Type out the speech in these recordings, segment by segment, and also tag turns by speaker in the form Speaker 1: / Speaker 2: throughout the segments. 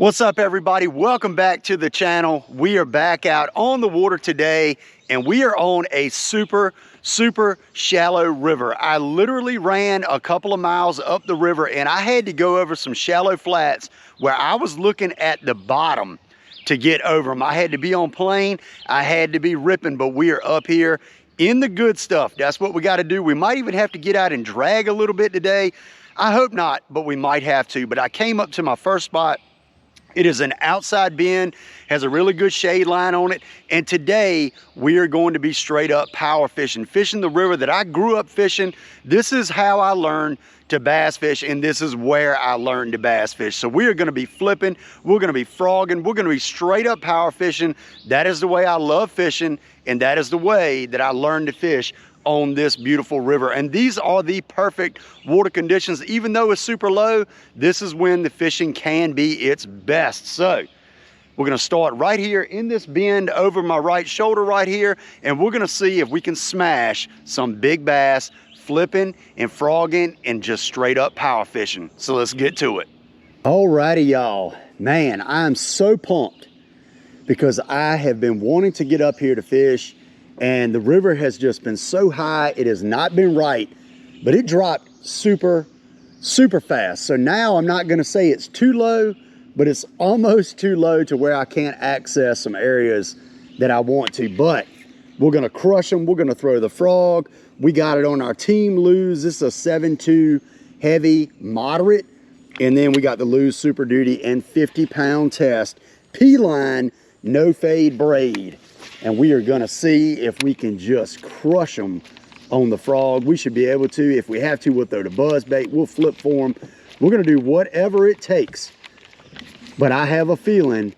Speaker 1: What's up, everybody? Welcome back to the channel. We are back out on the water today, and we are on a super shallow river. I literally ran a couple of miles up the river, and I had to go over some shallow flats where I was looking at the bottom to get over them. I had to be on plane, I had to be ripping, but we are up here in the good stuff. That's what we got to do. We might even have to get out and drag a little bit today. I hope not, but we might have to. But I came up to my first spot. It is an outside bend, has a really good shade line on it. And today we are going to be straight up power fishing the river that I grew up fishing. This is how I learned to bass fish, and this is where I learned to bass fish. So we are gonna be flipping, we're gonna be frogging, we're gonna be straight up power fishing. That is the way I love fishing, and that is the way that I learned to fish on this beautiful river. And these are the perfect water conditions. Even though it's super low, this is when the fishing can be its best. So we're gonna start right here in this bend over my right shoulder right here, and we're gonna see if we can smash some big bass flipping and frogging and just straight up power fishing. So let's get to it. Alrighty, y'all. Man, I'm so pumped because I have been wanting to get up here to fish, and the river has just been so high. It has not been right, but it dropped super fast. So now I'm not gonna say it's too low, but it's almost too low to where I can't access some areas that I want to. But we're gonna crush them. We're gonna throw the frog. We got it on our team lose. This is a 7.2 heavy moderate. And then we got the lose Super Duty and 50-pound test P-line no fade braid. And we are gonna see if we can just crush them on the frog. We should be able to. If we have to, we'll throw the buzz bait, we'll flip for them. We're gonna do whatever it takes. But I have a feeling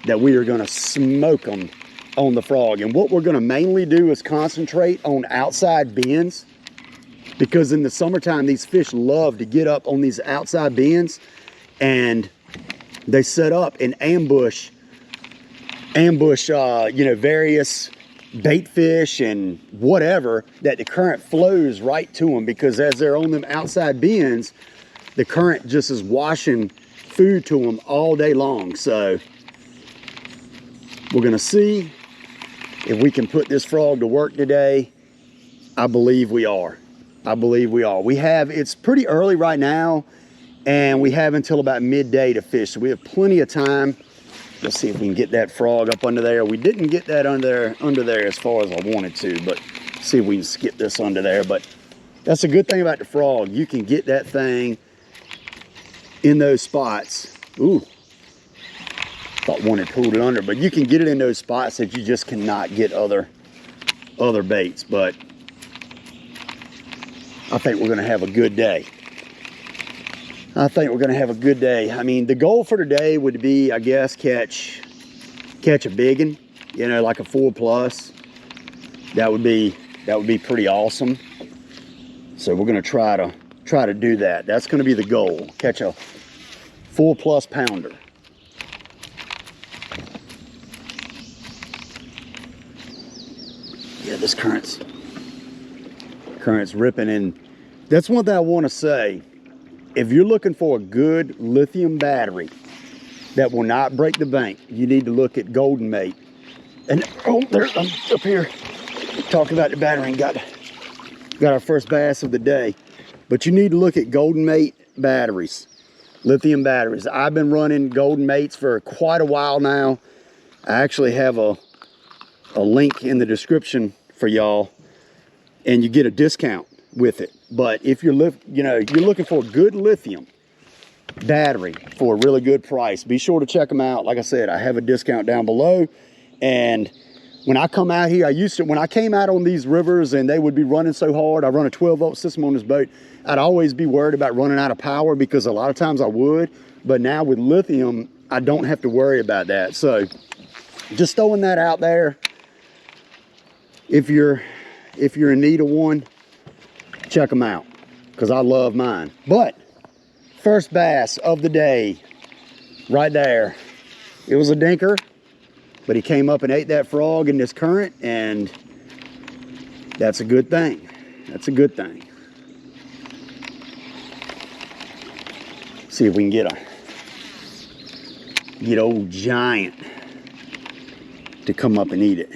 Speaker 1: that we are gonna smoke them on the frog. And what we're gonna mainly do is concentrate on outside bends, because in the summertime, these fish love to get up on these outside bends, and they set up and ambush you know, various bait fish and whatever, that the current flows right to them, because as they're on them outside bends, the current just is washing food to them all day long. So we're gonna see if we can put this frog to work today. I believe we are. I believe we are. It's pretty early right now, and we have until about midday to fish, so we have plenty of time. Let's see if we can get that frog up under there. We didn't get that under there as far as I wanted to, but see if we can skip this under there. But that's a good thing about the frog. You can get that thing in those spots. Ooh, thought one had pulled it under, but you can get it in those spots that you just cannot get other baits. But I think we're gonna have a good day. I think we're gonna have a good day. I mean, the goal for today would be, I guess, catch a biggin, you know, like a 4+. That would be pretty awesome. So we're gonna try to do that. That's gonna be the goal. Catch a 4+ pounder. Yeah, this current's ripping, and that's one thing I want to say. If you're looking for a good lithium battery that will not break the bank, you need to look at Golden Mate. And oh, there, I'm up here talking about the battery and got our first bass of the day. But you need to look at Golden Mate batteries, lithium batteries. I've been running Golden Mates for quite a while now. I actually have a link in the description for y'all, and you get a discount with it. But if you're looking for a good lithium battery for a really good price, be sure to check them out. Like I said, I have a discount down below. And when I come out here, when I came out on these rivers and they would be running so hard, I run a 12-volt system on this boat, I'd always be worried about running out of power, because a lot of times I would. But now with lithium, I don't have to worry about that. So just throwing that out there. If you're in need of one, check them out, because I love mine. But first bass of the day right there. It was a dinker, but he came up and ate that frog in this current, and that's a good thing. That's a good thing. See if we can get get old giant to come up and eat it.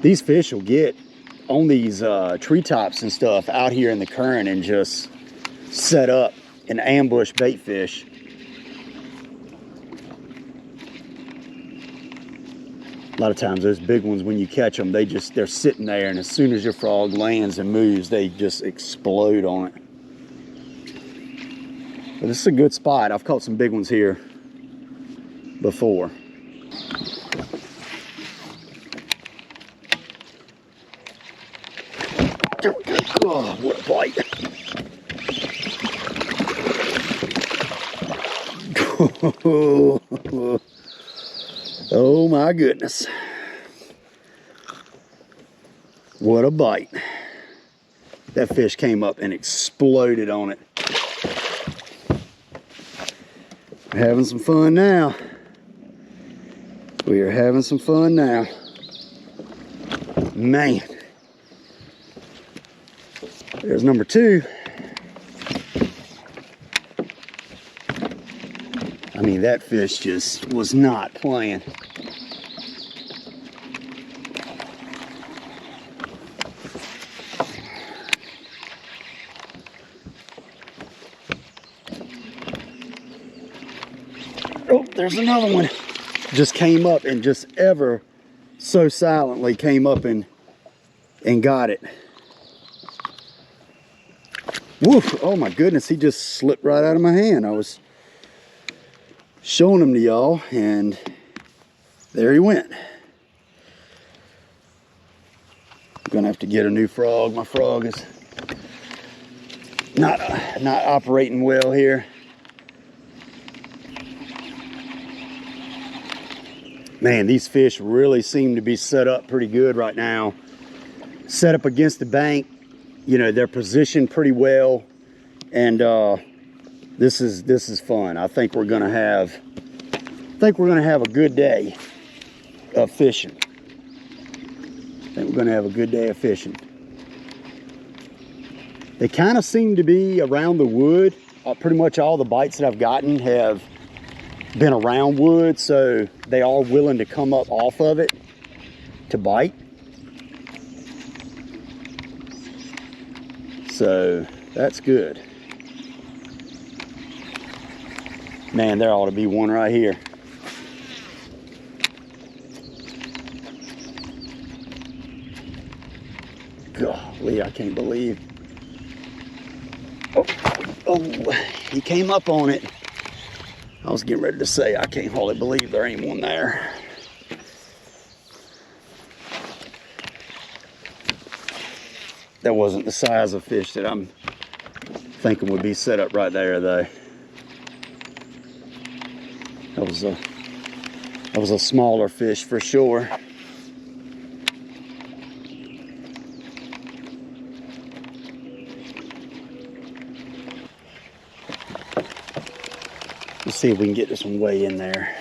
Speaker 1: These fish will get on these treetops and stuff out here in the current and just set up and ambush bait fish. A lot of times those big ones, when you catch them, they're sitting there, and as soon as your frog lands and moves, they just explode on it. But this is a good spot. I've caught some big ones here before. Oh, what a bite. Oh my goodness. What a bite. That fish came up and exploded on it. We're having some fun now. We are having some fun now. Man. There's number two. I mean, that fish just was not playing. Oh, there's another one. Just came up and just ever so silently came up and got it. Woof, oh my goodness, he just slipped right out of my hand. I was showing him to y'all, and there he went. I'm gonna have to get a new frog. My frog is not operating well here. Man, these fish really seem to be set up pretty good right now. Set up against the bank. You know, they're positioned pretty well, and this is fun. I think we're gonna have a good day of fishing. They kind of seem to be around the wood. Pretty much all the bites that I've gotten have been around wood, so they are willing to come up off of it to bite. So that's good. Man, there ought to be one right here. Golly, I can't believe. Oh, he came up on it. I was getting ready to say, I can't hardly believe there ain't one there. That wasn't the size of fish that I'm thinking would be set up right there, though. That was a smaller fish for sure. Let's see if we can get this one way in there.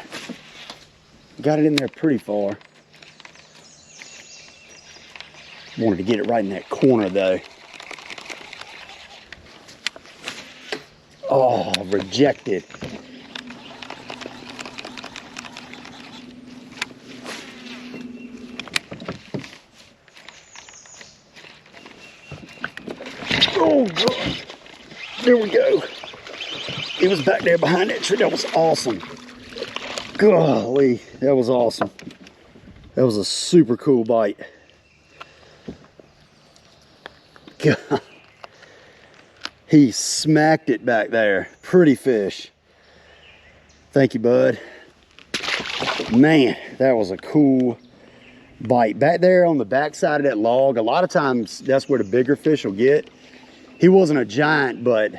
Speaker 1: Got it in there pretty far. Wanted to get it right in that corner though. Oh, rejected. Oh, God. There we go. It was back there behind that tree. That was awesome. Golly, that was awesome. That was a super cool bite. God. He smacked it back there. Pretty fish. Thank you, bud. Man, that was a cool bite. Back there on the back side of that log, a lot of times that's where the bigger fish will get. He wasn't a giant, but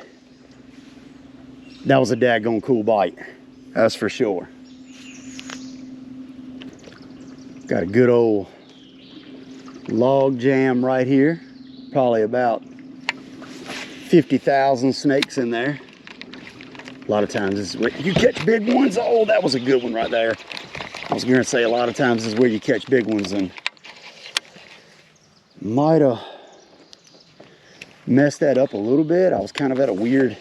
Speaker 1: that was a daggone cool bite. That's for sure. Got a good old log jam right here. Probably about 50,000 snakes in there. A lot of times this is where you catch big ones. Oh, that was a good one right there. I was gonna say a lot of times this is where you catch big ones, and might have messed that up a little bit. I was kind of at a weird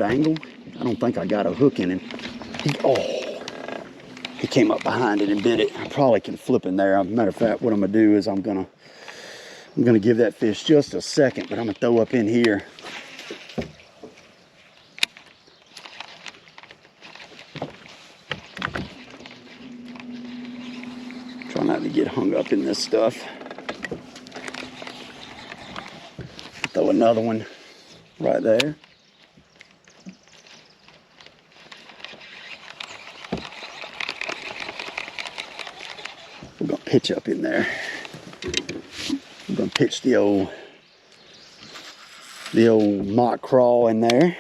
Speaker 1: angle. I don't think I got a hook in him. He came up behind it and bit it. I probably can flip in there. Matter of fact, what I'm gonna do is I'm gonna give that fish just a second, but I'm gonna throw up in here. Try not to get hung up in this stuff. Throw another one right there. We're gonna pitch up in there. I'm gonna pitch the old mock crawl in there.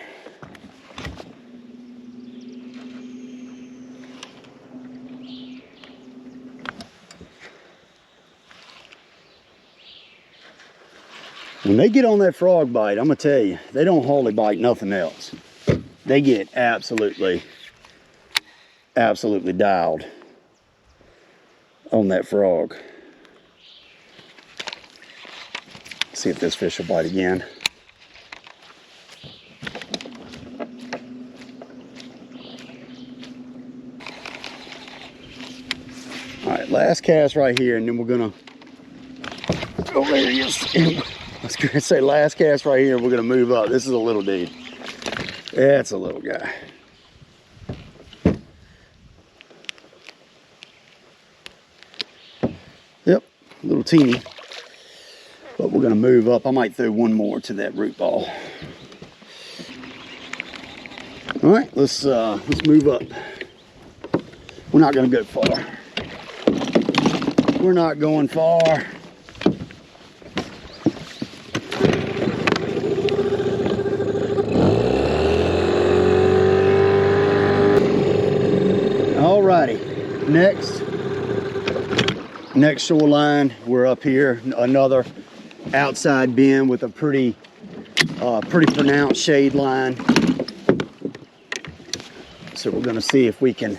Speaker 1: When they get on that frog bite, I'm gonna tell you, they don't hardly bite nothing else. They get absolutely dialed on that frog. See if this fish will bite again. All right, last cast right here, and then we're gonna, oh, there he is. I was gonna say last cast right here, we're gonna move up. This is a little dude. That's a little guy. Yep, a little teeny. But we're gonna move up. I might throw one more to that root ball. All right, let's move up. We're not gonna go far. We're not going far. Alrighty, next shoreline, we're up here, another outside bend with a pretty pronounced shade line. So we're gonna see if we can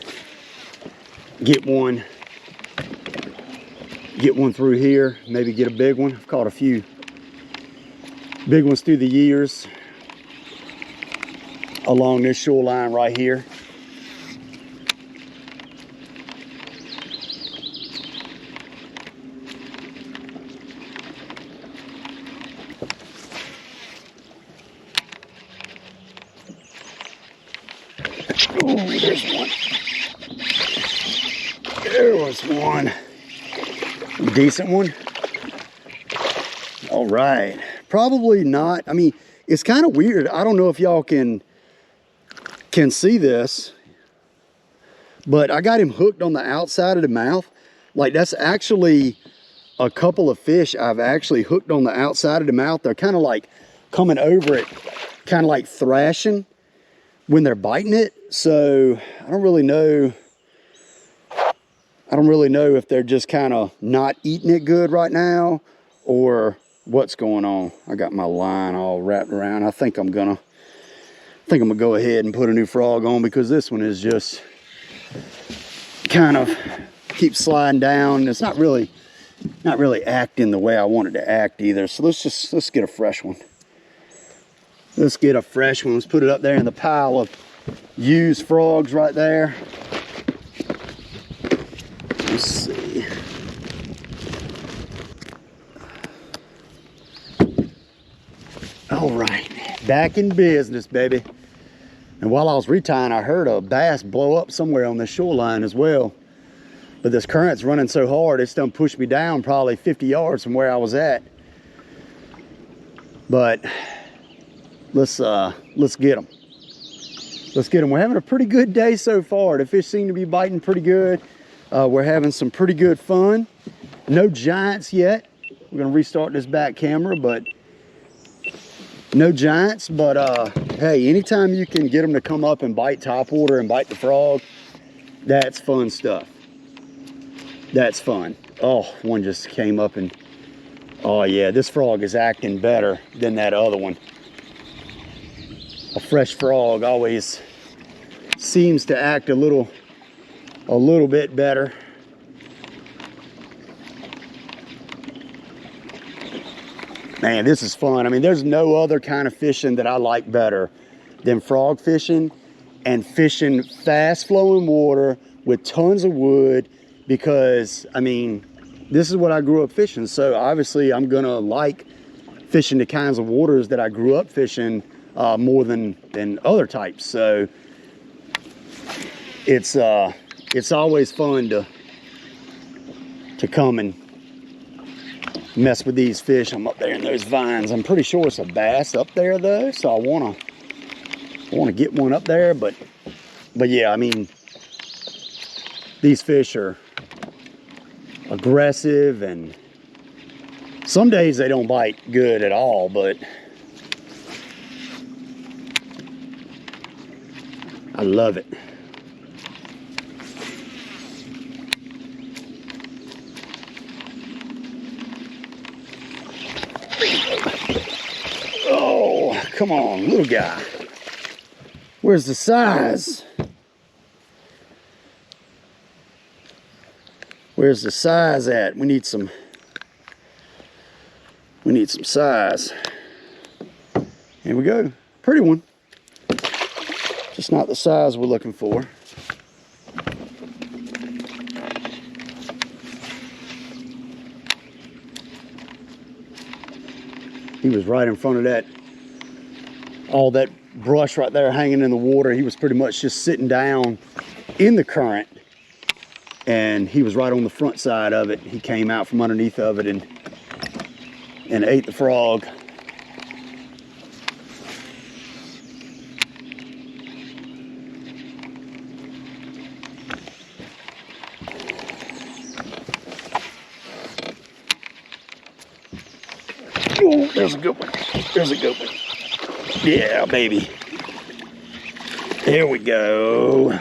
Speaker 1: get one through here, maybe get a big one. I've caught a few big ones through the years along this shoreline right here. Oh, there's one. There was one. Decent one. All right. Probably not. I mean, it's kind of weird. I don't know if y'all can see this, but I got him hooked on the outside of the mouth. Like, that's actually a couple of fish I've actually hooked on the outside of the mouth. They're kind of like coming over it, kind of like thrashing when they're biting it. So I don't really know if they're just kind of not eating it good right now or what's going on. I got my line all wrapped around. I think I'm gonna go ahead and put a new frog on, because this one is just kind of keeps sliding down. It's not really acting the way I want it to act either. So let's get a fresh one. Let's get a fresh one. Let's put it up there in the pile of used frogs right there. Let's see. All right, back in business, baby. And while I was retying, I heard a bass blow up somewhere on this shoreline as well. But this current's running so hard, it's done pushed me down probably 50 yards from where I was at. But let's get them. Let's get them. We're having a pretty good day so far. The fish seem to be biting pretty good. We're having some pretty good fun. No giants yet. We're gonna restart this back camera, but no giants. But hey, anytime you can get them to come up and bite topwater and bite the frog, that's fun stuff. That's fun. Oh, one just came up and, oh yeah, this frog is acting better than that other one. A fresh frog always seems to act a little bit better. Man, this is fun. I mean, there's no other kind of fishing that I like better than frog fishing. and fishing fast flowing water with tons of wood, because I mean, this is what I grew up fishing. So obviously I'm gonna like fishing the kinds of waters that I grew up fishing more than other types. So it's always fun to come and mess with these fish. I'm up there in those vines. I'm pretty sure it's a bass up there though, so I wanna get one up there, but yeah, I mean, these fish are aggressive, and some days they don't bite good at all, but I love it. Oh, come on, little guy. Where's the size? Where's the size at? We need some size. Here we go. Pretty one. Just not the size we're looking for. He was right in front of that, all that brush right there hanging in the water. He was pretty much just sitting down in the current, and he was right on the front side of it. He came out from underneath of it and ate the frog. Oh, there's a good one. There's a good one. Yeah, baby. There we go.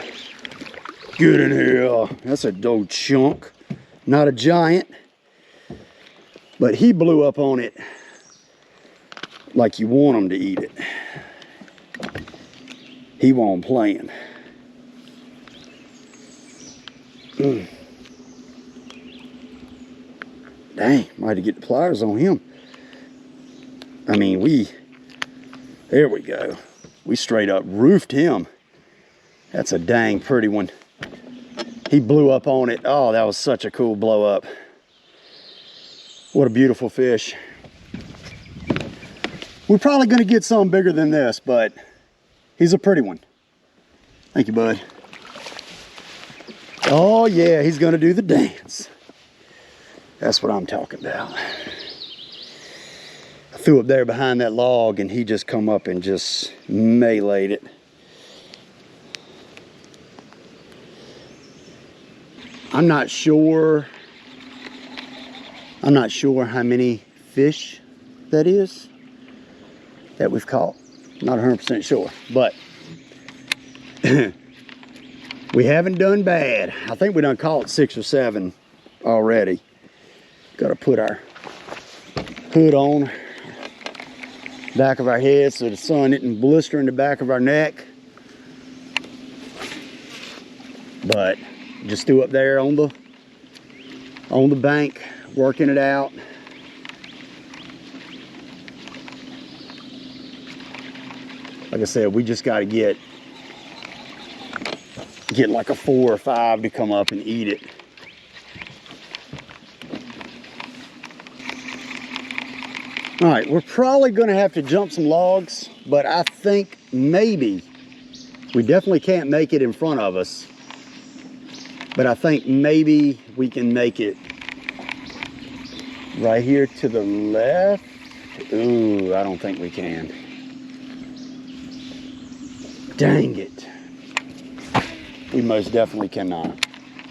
Speaker 1: Good in here. That's a dough chunk. Not a giant, but he blew up on it like you want him to eat it. He wasn't playing. Dang, might have to get the pliers on him. I mean, there we go. We straight up roofed him. That's a dang pretty one. He blew up on it. Oh, that was such a cool blow up. What a beautiful fish. We're probably gonna get something bigger than this, but he's a pretty one. Thank you, bud. Oh yeah, he's gonna do the dance. That's what I'm talking about. I threw up there behind that log and he just come up and just meleeed it. I'm not sure how many fish that is that we've caught. Not 100% sure, but we haven't done bad. I think we done caught 6 or 7 already. Got to put our hood on back of our head so the sun isn't blistering the back of our neck. But just threw up there on the bank, working it out. Like I said, we just got to get like a 4 or 5 to come up and eat it. All right, we're probably going to have to jump some logs, but I think maybe, we definitely can't make it in front of us, but I think maybe we can make it right here to the left. Ooh, I don't think we can. Dang it. We most definitely cannot.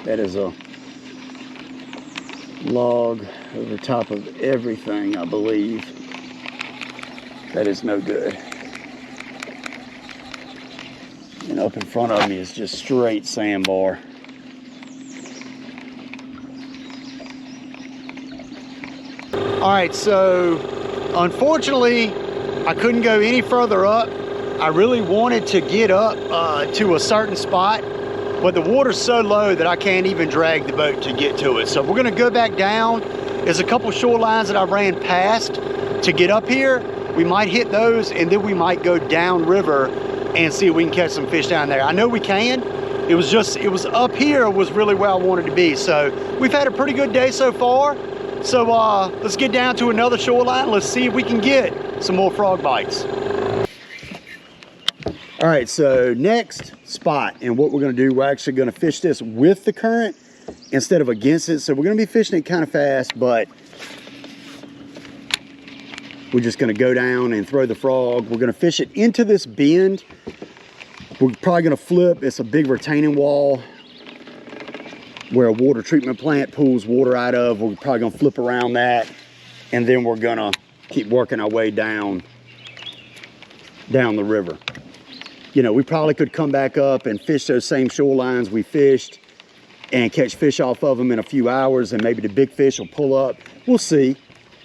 Speaker 1: That is a log over top of everything, I believe. That is no good. And up in front of me is just straight sandbar. All right, so unfortunately, I couldn't go any further up. I really wanted to get up to a certain spot, but the water's so low that I can't even drag the boat to get to it. So we're gonna go back down. There's a couple shorelines that I ran past to get up here. We might hit those and then we might go down river and see if we can catch some fish down there. I know we can. It was up here was really where I wanted to be. So we've had a pretty good day so far. So let's get down to another shoreline. Let's see if we can get some more frog bites. All right, so next spot, and what we're gonna do, we're actually gonna fish this with the current instead of against it. So we're gonna be fishing it kind of fast, but we're just gonna go down and throw the frog. We're gonna fish it into this bend. We're probably gonna flip. It's a big retaining wall where a water treatment plant pulls water out of. We're probably gonna flip around that, and then we're gonna keep working our way down the river. You know, we probably could come back up and fish those same shorelines we fished and catch fish off of them in a few hours, and maybe the big fish will pull up. We'll see.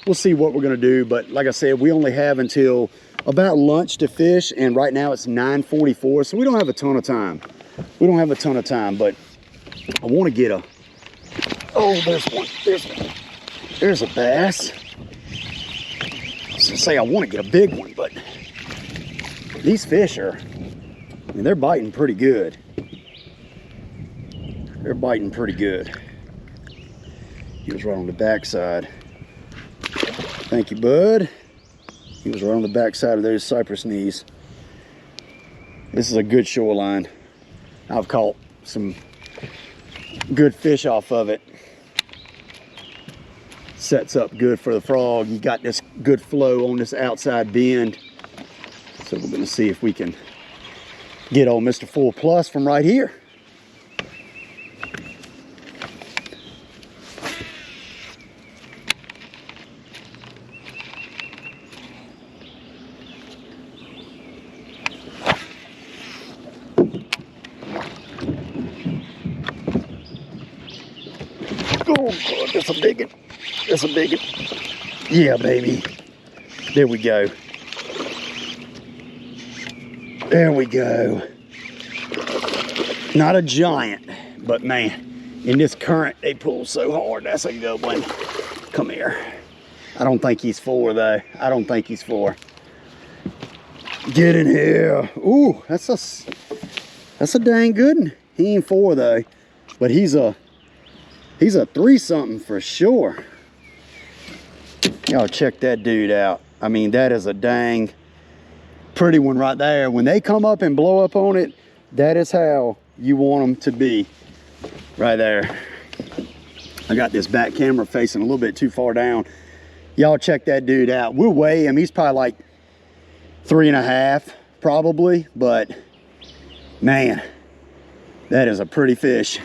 Speaker 1: We'll see what we're gonna do, but like I said, we only have until about lunch to fish, and right now it's 9:44, so we don't have a ton of time. We don't have a ton of time, but I want to get a, oh, there's one, there's a bass. I was gonna say I want to get a big one, but these fish are, I mean, they're biting pretty good. They're biting pretty good. He was right on the backside. Thank you, bud. He was right on the backside of those cypress knees. This is a good shoreline. I've caught some good fish off of it. Sets up good for the frog. You got this good flow on this outside bend. So we're gonna see if we can get old Mr. Full Plus from right here. Oh, God, that's a big one. That's a big one. Yeah, baby. There we go. There we go. Not a giant, but man, in this current, they pull so hard. That's a good one. Come here. I don't think he's 4, though. I don't think he's 4. Get in here. Ooh, that's a dang good one. He ain't 4, though, but he's a 3-something for sure. Y'all check that dude out. I mean, that is a dang pretty one right there. When they come up and blow up on it, that is how you want them to be. Right there. I got this back camera facing a little bit too far down. Y'all check that dude out. We'll weigh him. He's probably like 3.5 probably, but man, that is a pretty fish.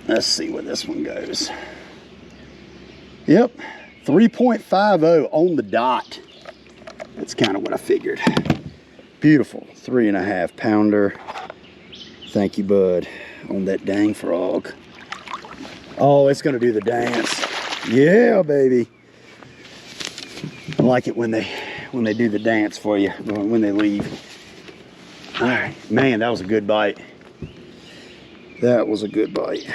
Speaker 1: Let's see where this one goes. Yep, 3.50 on the dot. That's kind of what I figured. Beautiful, 3.5 pounder. Thank you, bud, on that dang frog. Oh, it's gonna do the dance. Yeah, baby. I like it when they do the dance for you, when they leave. All right, man, that was a good bite. That was a good bite.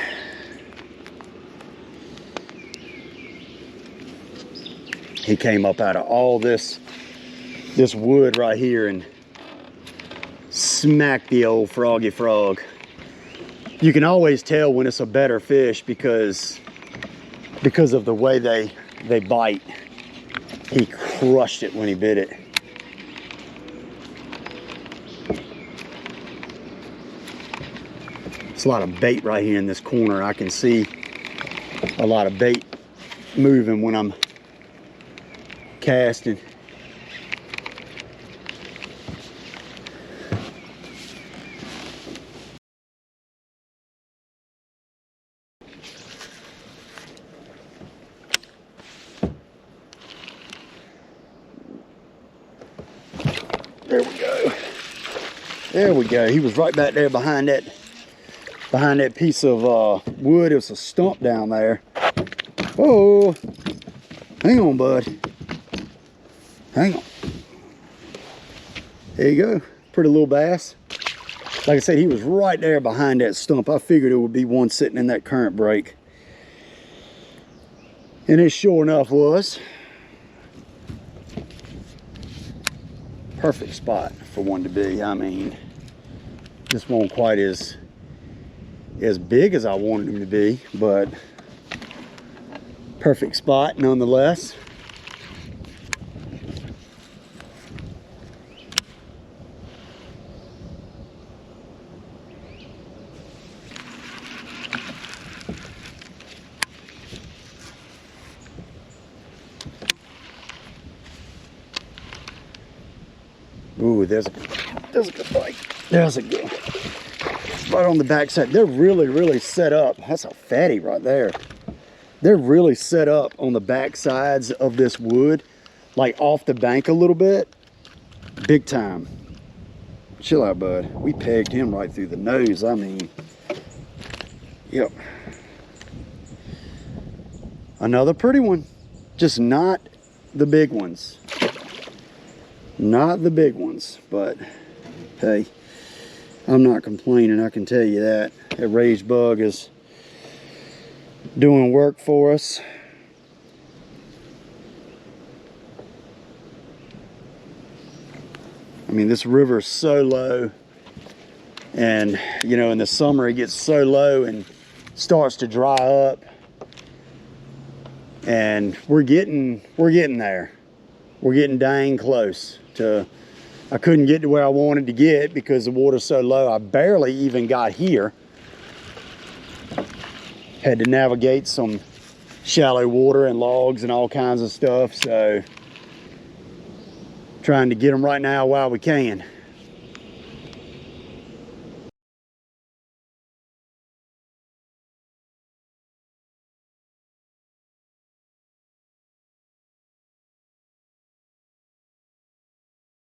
Speaker 1: He came up out of all this wood right here and smacked the old froggy frog. You can always tell when it's a better fish because of the way they bite. He crushed it when he bit it. There's a lot of bait right here in this corner. I can see a lot of bait moving when I'm casting. There we go. There we go. He was right back there behind that piece of wood. It was a stump down there. Oh, hang on, bud. Hang on. There you go. Pretty little bass. Like I said, he was right there behind that stump. I figured it would be one sitting in that current break. And it sure enough was. perfect spot for one to be. I mean, this won't quite as big as I wanted him to be, but perfect spot nonetheless. Ooh, there's a good bite. There's a good right on the backside. They're really set up. That's a fatty right there. They're really set up on the back sides of this wood, like off the bank a little bit. Big time. Chill out, bud. We pegged him right through the nose. I mean, yep. Another pretty one, just not the big ones. Not the big ones, but hey, I'm not complaining, I can tell you that. That rage bug is doing work for us. I mean, this river is so low, and you know, in the summer it gets so low and starts to dry up, and we're getting there. We're getting dang close to, I couldn't get to where I wanted to get because the water's so low. I barely even got here. Had to navigate some shallow water and logs and all kinds of stuff, so trying to get them right now while we can.